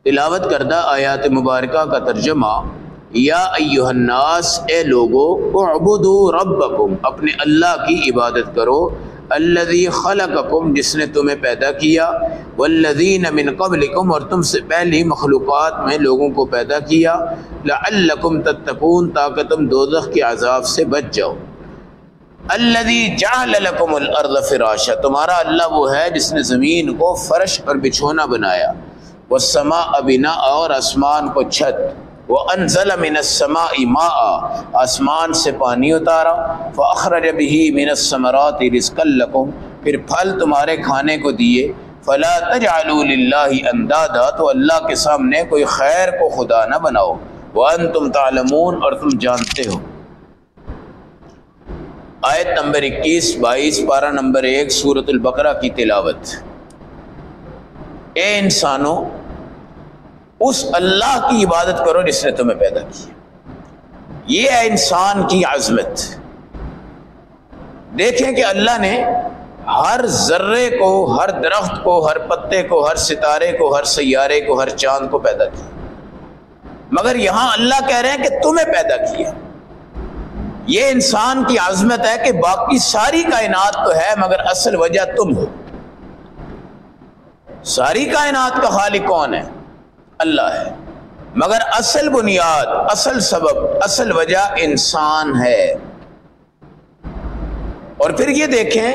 تلاوت کردہ آیات مبارکہ کا ترجمہ، یا ایھا الناس، اے لوگو، اعبدوا ربکم، اپنے اللہ کی عبادت کرو، الذی خلقکم، جس نے تمہیں پیدا کیا، والذین من قبلکم، اور تم سے پہلی مخلوقات میں لوگوں کو پیدا کیا، لعلکم تتقون، تاکہ تم دوزخ کے عذاب سے بچ جاؤ۔ الذی جعل لکم الارض فراشا، تمہارا اللہ وہ ہے جس نے زمین کو فرش اور بچھونا بنایا، والسماء بناء، اور آسمان کو چھت، وانزل من السماء ماء، آسمان سے پانی اتارا، فاخرج به من الثمرات رزقا لکم، پھر پھل تمہارے کھانے کو دیے، فلا تجعلوا للہ اندادا، تو اللہ کے سامنے کوئی خیر کو خدا نہ بناؤ، وانتم تعلمون، اور تم جانتے ہو۔ آیت نمبر 21، 22، پارہ نمبر 1 سورۃ البقرہ کی تلاوت۔ اے انسانوں، اس اللہ کی عبادت کرو جس نے تمہیں پیدا کیا۔ یہ ہے انسان کی عظمت۔ دیکھیں کہ اللہ نے ہر ذرے کو، ہر درخت کو، ہر پتے کو، ہر ستارے کو، ہر سیارے کو، ہر چاند کو پیدا کیا، مگر یہاں اللہ کہہ رہے ہیں کہ تمہیں پیدا کیا۔ یہ انسان کی عظمت ہے کہ باقی ساری کائنات تو ہے مگر اصل وجہ تم ہو۔ ساری کائنات کا خالق کون ہے؟ اللہ ہے، مگر اصل بنیاد، اصل سبب، اصل وجہ انسان ہے۔ اور پھر یہ دیکھیں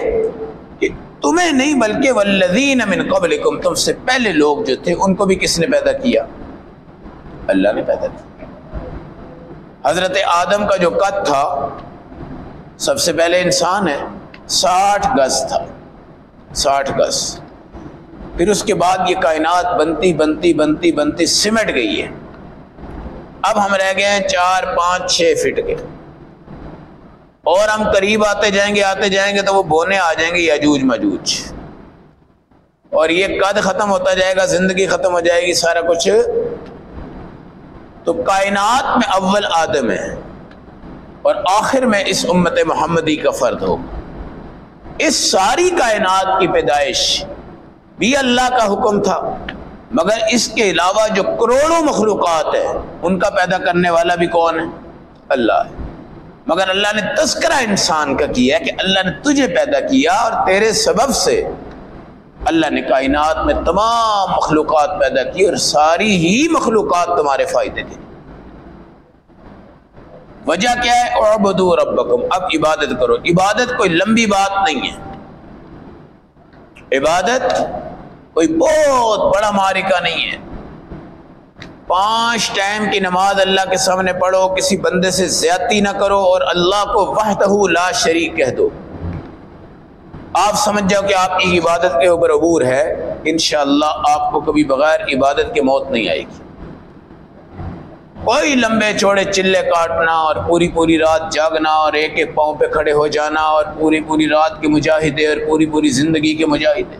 کہ تمہیں نہیں بلکہ والذین من قبلکم، تم سے پہلے لوگ جو تھے ان کو بھی کس نے پیدا کیا؟ اللہ نے پیدا کیا۔ حضرت آدم کا جو قد تھا، سب سے پہلے انسان ہے، 60 گز تھا، 60 گز۔ پھر اس کے بعد یہ کائنات بنتی بنتی بنتی بنتی سمٹ گئی ہے۔ اب ہم رہ گئے ہیں 4، 5، 6 فٹ کے، اور ہم قریب آتے جائیں گے تو وہ بونے آ جائیں گے یاجوج ماجوج، اور یہ قد ختم ہوتا جائے گا، زندگی ختم ہو جائے گی، سارا کچھ۔ تو کائنات میں اول آدم ہے، اور آخر میں اس امت محمدی کا فرد ہوگا۔ اس ساری کائنات کی پیدائش بھی اللہ کا حکم تھا، مگر اس کے علاوہ جو کروڑوں مخلوقات ہیں ان کا پیدا کرنے والا بھی کون ہے؟ اللہ ہے۔ مگر اللہ نے تذکرہ انسان کا کیا کہ اللہ نے تجھے پیدا کیا، اور تیرے سبب سے اللہ نے کائنات میں تمام مخلوقات پیدا کی، اور ساری ہی مخلوقات تمہارے فائدے کے۔ وجہ کیا ہے؟ اعبدوا ربکم، اب عبادت کرو۔ عبادت کوئی لمبی بات نہیں ہے، عبادت کوئی بہت بڑا معرکہ نہیں ہے۔ 5 ٹائم کی نماز اللہ کے سامنے پڑھو، کسی بندے سے زیادتی نہ کرو، اور اللہ کو وحدہ لا شریک کہہ دو۔ آپ سمجھ جاؤ کہ آپ کی عبادت کے اوپر عبور ہے، انشاءاللہ آپ کو کبھی بغیر عبادت کے موت نہیں آئے گی۔ کوئی لمبے چوڑے چلے کاٹنا اور پوری پوری رات جاگنا اور ایک ایک پاؤں پہ کھڑے ہو جانا اور پوری پوری رات کے مجاہدے اور پوری پوری زندگی کے مجاہدے،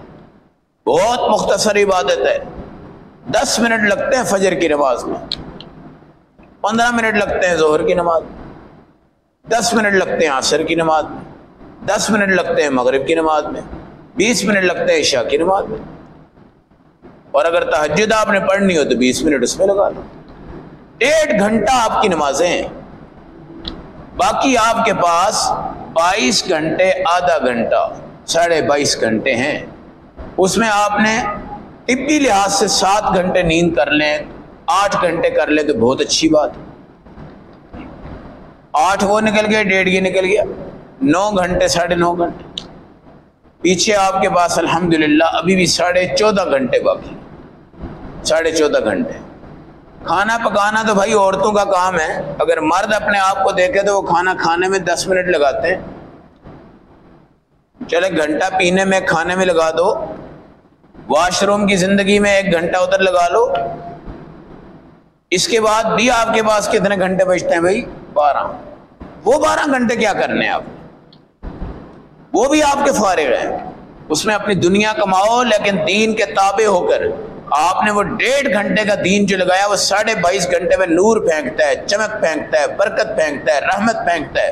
بہت مختصر عبادت ہے۔ 10 منٹ لگتے ہیں فجر کی نماز میں، 15 منٹ لگتے ہیں ظہر کی نماز میں، 10 منٹ لگتے ہیں عصر کی نماز میں، 10 منٹ لگتے ہیں مغرب کی نماز میں، 20 منٹ لگتے ہیں عشاء کی نماز میں، اور اگر تہجد آپ نے پڑھنی ہو تو 20 منٹ اس میں لگا لو۔ 1.5 گھنٹہ آپ کی نمازیں ہیں، باقی آپ کے پاس 22 گھنٹے، آدھا گھنٹہ، 22.5 گھنٹے ہیں۔ اس میں آپ نے طبی لحاظ سے 7 گھنٹے نیند کر لیں، 8 گھنٹے کر لیں تو بہت اچھی بات ہے۔ 8 وہ نکل گیا، 1.5 یہ نکل گیا، 9 گھنٹے، 9.5 گھنٹے۔ پیچھے آپ کے پاس الحمدللہ ابھی بھی 14.5 گھنٹے باقی، 14.5 گھنٹے۔ کھانا پکانا تو بھائی عورتوں کا کام ہے، اگر مرد اپنے آپ کو دیکھے تو وہ کھانا کھانے میں 10 منٹ لگاتے ہیں، چلے گھنٹہ پینے میں، کھانے میں لگا دو، واش روم کی زندگی میں 1 گھنٹہ ادھر لگا لو، اس کے بعد بھی آپ کے پاس کتنے گھنٹے بچتے ہیں بھائی؟ 12۔ وہ 12 گھنٹے کیا کرنے ہیں آپ؟ وہ بھی آپ کے فارغ ہیں، اس میں اپنی دنیا کماؤ، لیکن دین کے تابع ہو کر۔ آپ نے وہ 1.5 گھنٹے کا دین جو لگایا، وہ 22.5 گھنٹے میں نور پھینکتا ہے، چمک پھینکتا ہے، برکت پھینکتا ہے، رحمت پھینکتا ہے،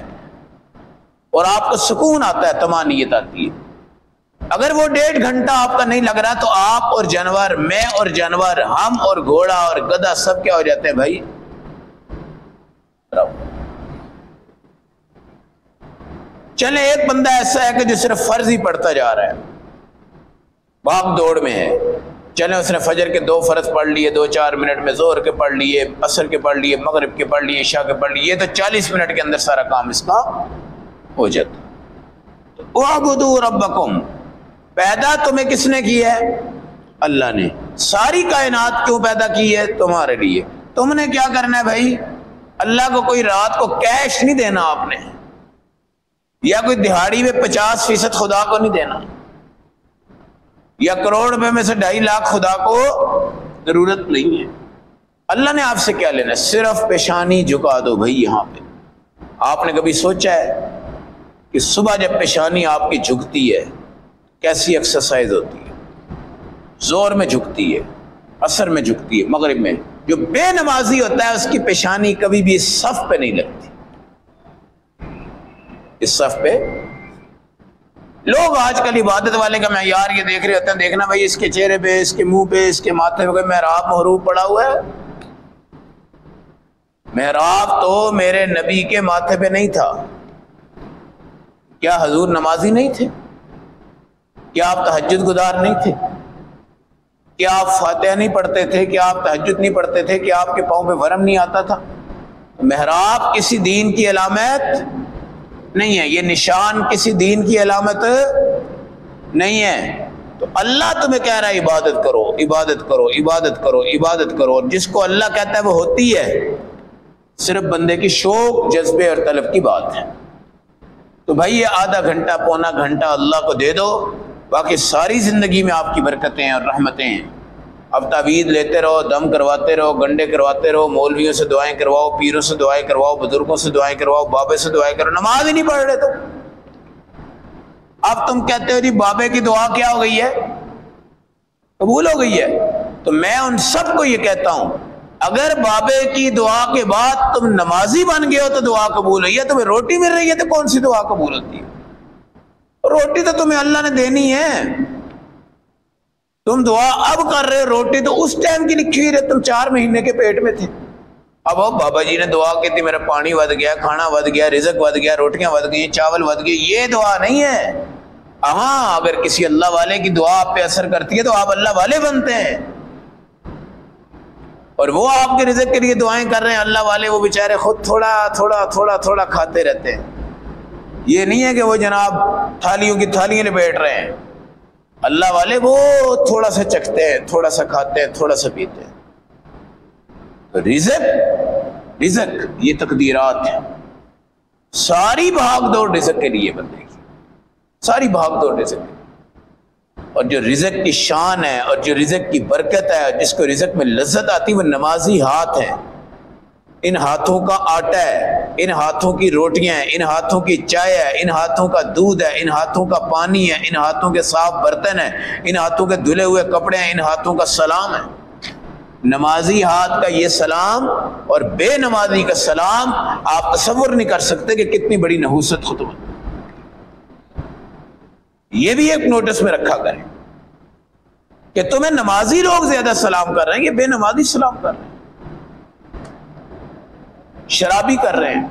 اور آپ کو سکون آتا ہے، طمانینت آتی ہے۔ اگر وہ 1.5 گھنٹہ آپ کا نہیں لگ رہا تو آپ اور جانور، میں اور جانور، ہم اور گھوڑا اور گدھا سب کیا ہو جاتے ہیں بھائی؟ چلے ایک بندہ ایسا ہے کہ جو صرف فرض ہی پڑھتا جا رہا ہے، بھاگ دوڑ میں ہے، چلے اس نے فجر کے 2 فرض پڑھ لیے 2-4 منٹ میں، ظہر کے پڑھ لیے، عصر کے پڑھ لیے، مغرب کے پڑھ لیے، عشاء کے پڑھ لیے، یہ تو 40 منٹ کے اندر سارا کام اس کا ہو جاتا۔ وَاعْبُدُوا رَبَّكُمْ، پیدا تمہیں کس نے کیا ہے؟ اللہ نے۔ ساری کائنات کیوں پیدا کی ہے؟ تمہارے لیے۔ تم نے کیا کرنا ہے بھائی؟ اللہ کو کوئی رات کو کیش نہیں دینا آپ نے، یا کوئی دہاڑی میں 50% خدا کو نہیں دینا، یا کروڑ روپے میں سے 2.5 لاکھ خدا کو ضرورت نہیں ہے۔ اللہ نے آپ سے کیا لینا ہے؟ صرف پیشانی جھکا دو بھائی یہاں پہ۔ آپ نے کبھی سوچا ہے کہ صبح جب پیشانی آپ کی جھکتی ہے کیسی ایکسرسائز ہوتی ہے؟ زور میں جھکتی ہے، عصر میں جھکتی ہے، مغرب میں۔ جو بے نمازی ہوتا ہے اس کی پیشانی کبھی بھی اس صف پہ نہیں لگتی، اس صف پہ۔ لوگ آج کل عبادت والے کا معیار یہ دیکھ رہے ہوتے ہیں، دیکھنا بھائی اس کے چہرے پہ، اس کے منہ پہ، اس کے ماتھے پہ کوئی محراب محروب پڑا ہوا ہے۔ محراب تو میرے نبی کے ماتھے پہ نہیں تھا۔ کیا حضور نمازی نہیں تھے؟ کیا آپ تہجد گزار نہیں تھے؟ کیا آپ فاتحہ نہیں پڑھتے تھے؟ کیا آپ تہجد نہیں پڑھتے تھے؟ کیا آپ کے پاؤں پہ ورم نہیں آتا تھا؟ محراب کسی دین کی علامت نہیں ہے، یہ نشان کسی دین کی علامت نہیں ہے۔ تو اللہ تمہیں کہہ رہا ہے عبادت کرو، عبادت کرو، عبادت کرو، عبادت کرو، اور جس کو اللہ کہتا ہے وہ ہوتی ہے، صرف بندے کی شوق، جذبے اور طلب کی بات ہے۔ تو بھائی یہ آدھا گھنٹہ، پونا گھنٹہ اللہ کو دے دو، باقی ساری زندگی میں آپ کی برکتیں اور رحمتیں ہیں۔ اب تعویذ لیتے رہو، دم کرواتے رہو، گنڈے کرواتے رہو، مولویوں سے دعائیں کرواؤ، پیروں سے دعائیں کرواؤ، بزرگوں سے دعائیں کرواؤ، بابے سے دعائیں کرو، نماز ہی نہیں پڑھ رہے تو۔ اب تم کہتے ہو جی بابے کی دعا کیا ہو گئی ہے؟ قبول ہو گئی ہے۔ تو میں ان سب کو یہ کہتا ہوں، اگر بابے کی دعا کے بعد تم نمازی بن گئے ہو تو دعا قبول ہوئی ہے۔ تمہیں روٹی مل رہی ہے تو کون سی دعا قبول ہوتی ہے؟ روٹی تو تمہیں اللہ نے دینی ہے۔ تم دعا اب کر رہے ہو، روٹی تو اس ٹائم کی لکھی ہوئی ہے، تم 4 مہینے کے پیٹ میں تھے۔ اب بابا جی نے دعا کی تھی، میرا پانی ود گیا، کھانا ود گیا، رزق ود گیا، روٹیاں ود گئی، چاول ود گئے، یہ دعا نہیں ہے۔ ہاں اگر کسی اللہ والے کی دعا آپ پہ اثر کرتی ہے تو آپ اللہ والے بنتے ہیں، اور وہ آپ کے رزق کے لیے دعائیں کر رہے ہیں۔ اللہ والے وہ بیچارے خود تھوڑا تھوڑا تھوڑا تھوڑا کھاتے رہتے ہیں۔ یہ نہیں ہے کہ وہ جناب تھالیوں کی تھالیاں لپیٹ رہے ہیں۔ اللہ والے وہ تھوڑا سا چکھتے ہیں، تھوڑا سا کھاتے ہیں، تھوڑا سا پیتے ہیں۔ تو رزق یہ تقدیرات ہیں، ساری بھاگ دوڑ رزق کے لیے بندے کی، ساری بھاگ دوڑ رزق کے لیے۔ اور جو رزق کی شان ہے اور جو رزق کی برکت ہے، جس کو رزق میں لذت آتی، وہ نمازی ہاتھ ہیں۔ ان ہاتھوں کا آٹا ہے، ان ہاتھوں کی روٹیاں ہیں، ان ہاتھوں کی چائے ہے، ان ہاتھوں کا دودھ ہے، ان ہاتھوں کا پانی ہے، ان ہاتھوں کے صاف برتن ہیں، ان ہاتھوں کے دھلے ہوئے کپڑے ہیں، ان ہاتھوں کا سلام ہے۔ نمازی ہاتھ کا یہ سلام اور بے نمازی کا سلام آپ تصور نہیں کر سکتے کہ کتنی بڑی نحوست ختم ہے۔ یہ بھی ایک نوٹس میں رکھا کریں کہ تمہیں نمازی لوگ زیادہ سلام کر رہے ہیں، یہ بے نمازی سلام کر رہے ہیں، شرابی کر رہے ہیں،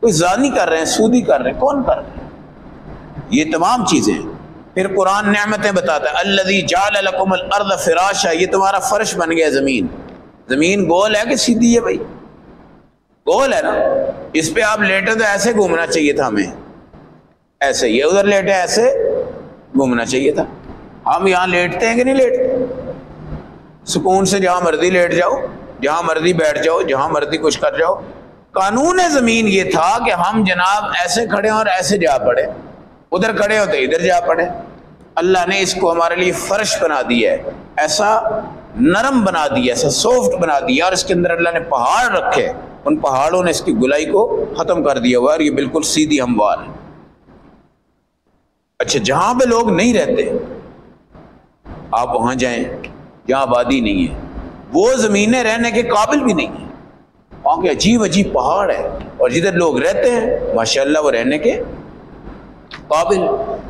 کوئی زانی کر رہے ہیں، سودی کر رہے ہیں، کون کر رہے ہیں؟ یہ تمام چیزیں۔ پھر قرآن نعمتیں بتاتا ہے، الذی جعل لکم الارض فراشا، یہ تمہارا فرش بن گیا زمین۔ زمین گول ہے کہ سیدھی ہے بھائی؟ گول ہے نا، اس پہ آپ لیٹے تو ایسے گھومنا چاہیے تھا ہمیں، ایسے یہ ادھر لیٹے ایسے گھومنا چاہیے تھا۔ ہم یہاں لیٹتے ہیں کہ نہیں لیٹتے؟ سکون سے جہاں مرضی لیٹ جاؤ، جہاں مرضی بیٹھ جاؤ، جہاں مرضی کچھ کر جاؤ۔ قانون زمین یہ تھا کہ ہم جناب ایسے کھڑے اور ایسے جا پڑے، ادھر کھڑے ہوتے ادھر جا پڑے۔ اللہ نے اس کو ہمارے لیے فرش بنا دیا ہے، ایسا نرم بنا دیا، ایسا سافٹ بنا دیا، اور اس کے اندر اللہ نے پہاڑ رکھے، ان پہاڑوں نے اس کی گلائی کو ختم کر دیا ہوا، اور یہ بالکل سیدھی ہموار ہے۔ اچھا جہاں پہ لوگ نہیں رہتے آپ وہاں جائیں جہاں آبادی نہیں ہے، وہ زمینیں رہنے کے قابل بھی نہیں ہیں، وہاں کے عجیب عجیب پہاڑ ہے، اور جدھر لوگ رہتے ہیں ماشاءاللہ وہ رہنے کے قابل۔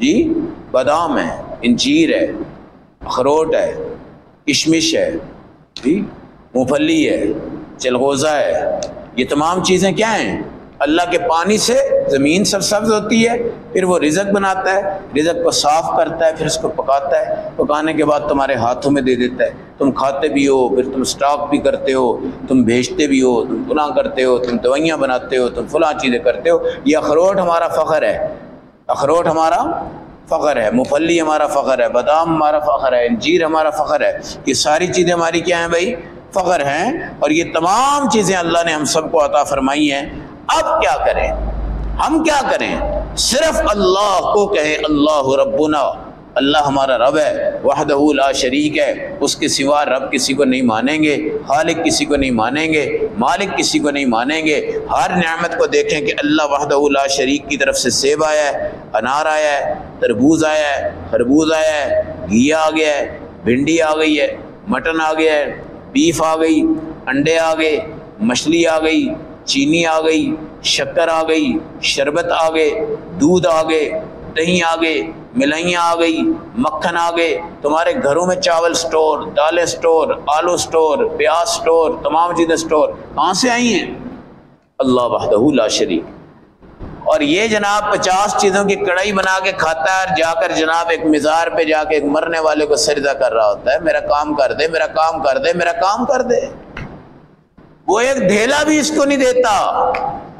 جی بادام ہے، انجیر ہے، اخروٹ ہے، کشمش ہے، جی مونگ پھلی ہے، چلغوزہ ہے، یہ تمام چیزیں کیا ہیں؟ اللہ کے پانی سے زمین سرسبز ہوتی ہے، پھر وہ رزق بناتا ہے، رزق کو صاف کرتا ہے، پھر اس کو پکاتا ہے، پکانے کے بعد تمہارے ہاتھوں میں دے دیتا ہے، تم کھاتے بھی ہو، پھر تم سٹاک بھی کرتے ہو، تم بھیجتے بھی ہو، تم فلاں کرتے ہو، تم دوائیاں بناتے ہو، تم فلاں چیزیں کرتے ہو۔ یہ اخروٹ ہمارا فخر ہے، اخروٹ ہمارا فخر ہے، مونگ پھلی ہمارا فخر ہے، بادام ہمارا فخر ہے، انجیر ہمارا فخر ہے۔ یہ ساری چیزیں ہماری کیا ہیں بھائی؟ فخر ہیں، اور یہ تمام چیزیں اللہ نے ہم سب کو عطا فرمائی ہیں۔ اب کیا کریں؟ ہم کیا کریں؟ صرف اللہ کو کہیں اللہ ربنا، اللہ ہمارا رب ہے، وحدہ لا شریک ہے، اس کے سوا رب کسی کو نہیں مانیں گے، خالق کسی کو نہیں مانیں گے، مالک کسی کو نہیں مانیں گے۔ ہر نعمت کو دیکھیں کہ اللہ وحدہ لا شریک کی طرف سے سیب آیا ہے، انار آیا ہے، تربوز آیا ہے، خربوز آیا ہے، گھی آ گیا ہے، بھنڈی آ گئی ہے، مٹن آ گیا ہے، بیف آ گئی، انڈے آ گئے، مچھلی آ گئی، چینی آ گئی، شکر آ گئی، شربت آ گئے، دودھ آ گئے، دہی آ گئے، ملائیاں آ گئی، مکھن آ گئے، تمہارے گھروں میں چاول سٹور، دالیں سٹور، آلو سٹور، پیاز سٹور، تمام چیزیں سٹور کہاں سے آئی ہیں؟ اللہ وحدہ لا شریک۔ اور یہ جناب 50 چیزوں کی کڑھائی بنا کے کھاتا ہے، اور جا کر جناب ایک مزار پہ جا کے ایک مرنے والے کو سجدہ کر رہا ہوتا ہے، میرا کام کر دے، میرا کام کر دے، میرا کام کر دے۔ وہ ایک دھیلا بھی اس کو نہیں دیتا،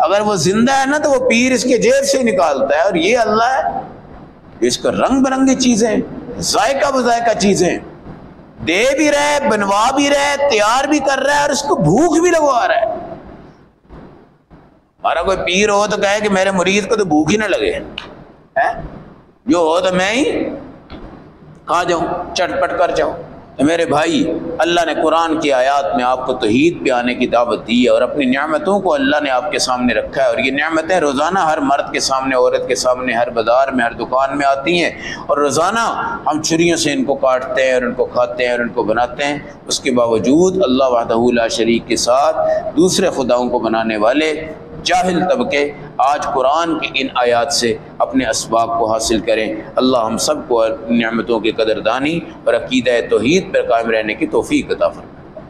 اگر وہ زندہ ہے نا تو وہ پیر اس کے جیب سے نکالتا ہے، اور یہ اللہ ہے، اس کو رنگ برنگی چیزیں، ذائقہ بذائقہ چیزیں دے بھی رہا ہے، بنوا بھی رہا ہے، تیار بھی کر رہا ہے، اور اس کو بھوک بھی لگوا رہا ہے۔ ہمارا کوئی پیر ہو تو کہے کہ میرے مرید کو تو بھوک ہی نہ لگے، جو ہو تو میں ہی کھا جاؤں، چٹ پٹ کر جاؤں۔ تو میرے بھائی، اللہ نے قرآن کی آیات میں آپ کو توحید پہ آنے کی دعوت دی ہے، اور اپنی نعمتوں کو اللہ نے آپ کے سامنے رکھا ہے، اور یہ نعمتیں روزانہ ہر مرد کے سامنے، عورت کے سامنے، ہر بازار میں، ہر دکان میں آتی ہیں، اور روزانہ ہم چھریوں سے ان کو کاٹتے ہیں اور ان کو کھاتے ہیں اور ان کو بناتے ہیں۔ اس کے باوجود اللہ وحدہ لا شریک کے ساتھ دوسرے خداؤں کو بنانے والے جاہل طبقے آج قرآن کی ان آیات سے اپنے اسباب کو حاصل کریں۔ اللہ ہم سب کو نعمتوں کی قدردانی اور عقیدہ توحید پر قائم رہنے کی توفیق عطا فرمائے۔